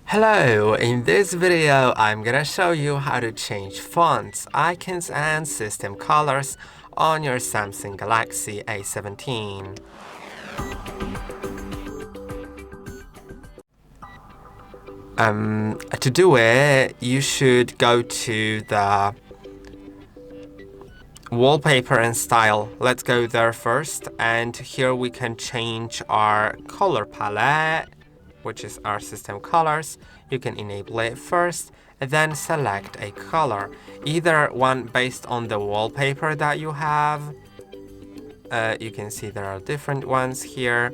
Hello, in this video I'm gonna show you how to change fonts, icons and system colors on your Samsung Galaxy A17. To do it, you should go to the Wallpaper and Style. Let's go there first, and here we can change our color palette, which is our system colors. You can enable it first and then select a color, either one based on the wallpaper that you have. You can see there are different ones here.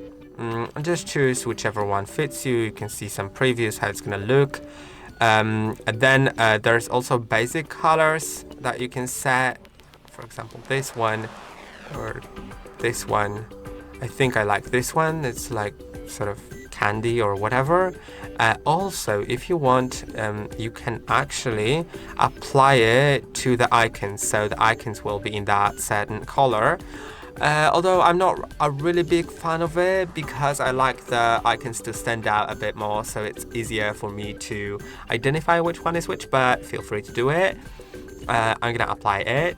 Just choose whichever one fits you. You can see some previews, how it's gonna look. And then there's also basic colors that you can set. For example, this one or this one. I think I like this one. It's like sort of candy or whatever. Also, if you want, you can actually apply it to the icons, so the icons will be in that certain color. Although I'm not a really big fan of it because I like the icons to stand out a bit more, so it's easier for me to identify which one is which, but feel free to do it. I'm gonna apply it.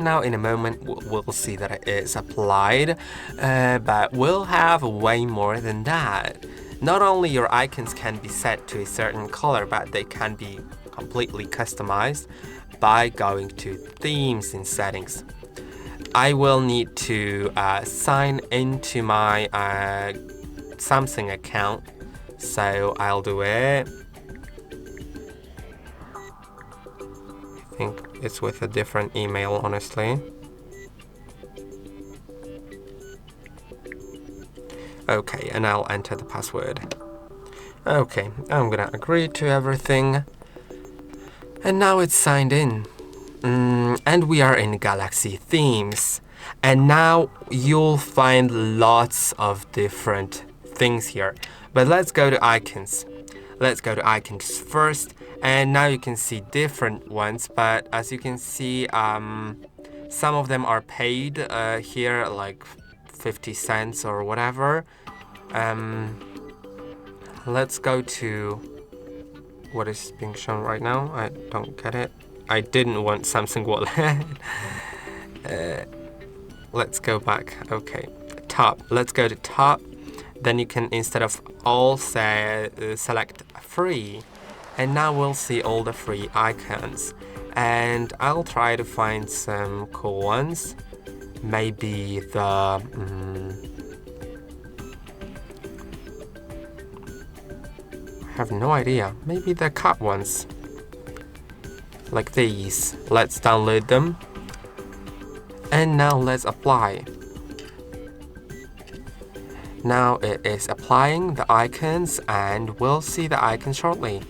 Now in a moment we'll see that it is applied, but we'll have way more than that. Not only your icons can be set to a certain color, but they can be completely customized by going to themes in settings. I will need to sign into my Samsung account, so I'll do it. I think it's with a different email, honestly. Okay, and I'll enter the password. Okay, I'm gonna agree to everything. And now it's signed in. And we are in Galaxy themes. And now you'll find lots of different things here. But let's go to icons. Let's go to icons first. And now you can see different ones, but as you can see, some of them are paid here, like 50 cents or whatever. Let's go to what is being shown right now. I don't get it. I didn't want Samsung Wallet. Let's go back. Okay, top. Let's go to top. Then you can, instead of all, select free. And now we'll see all the free icons. And I'll try to find some cool ones. Maybe the... I have no idea. Maybe the cut ones. Like these. Let's download them. And now let's apply. Now it is applying the icons, and we'll see the icons shortly.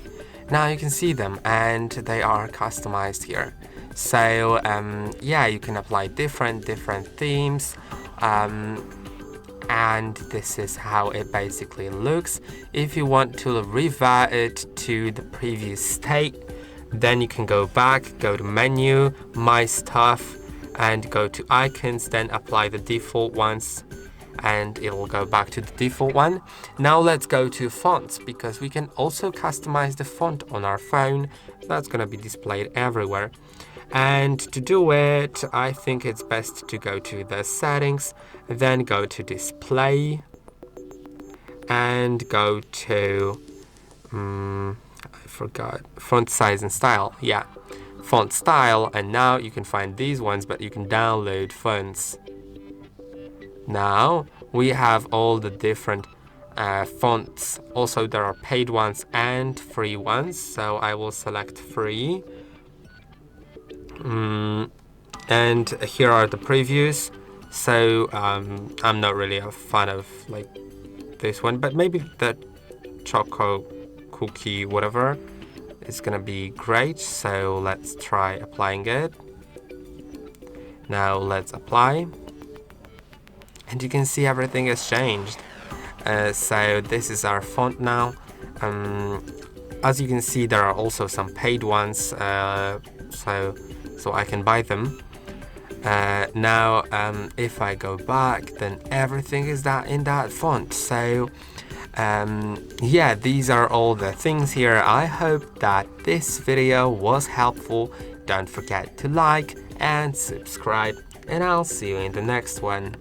Now you can see them, and they are customized here. So yeah, you can apply different themes, and this is how it basically looks. If you want to revert it to the previous state, then you can go back, go to menu, my stuff, and go to icons, then apply the default ones, and it will go back to the default one. Now let's go to fonts, because we can also customize the font on our phone. That's gonna be displayed everywhere. And to do it, I think it's best to go to the settings, then go to display, and go to, I forgot, font size and style. Yeah, font style, and now you can find these ones, but you can download fonts. Now we have all the different fonts. Also, there are paid ones and free ones, so I will select free. And here are the previews. So I'm not really a fan of like this one, but maybe the choco cookie whatever is gonna be great. So let's try applying it. Now let's apply. And you can see everything has changed. So this is our font now. As you can see, there are also some paid ones, so I can buy them. Now, if I go back, then everything is in that font. So Yeah, these are all the things here. I hope that this video was helpful. Don't forget to like and subscribe, and I'll see you in the next one.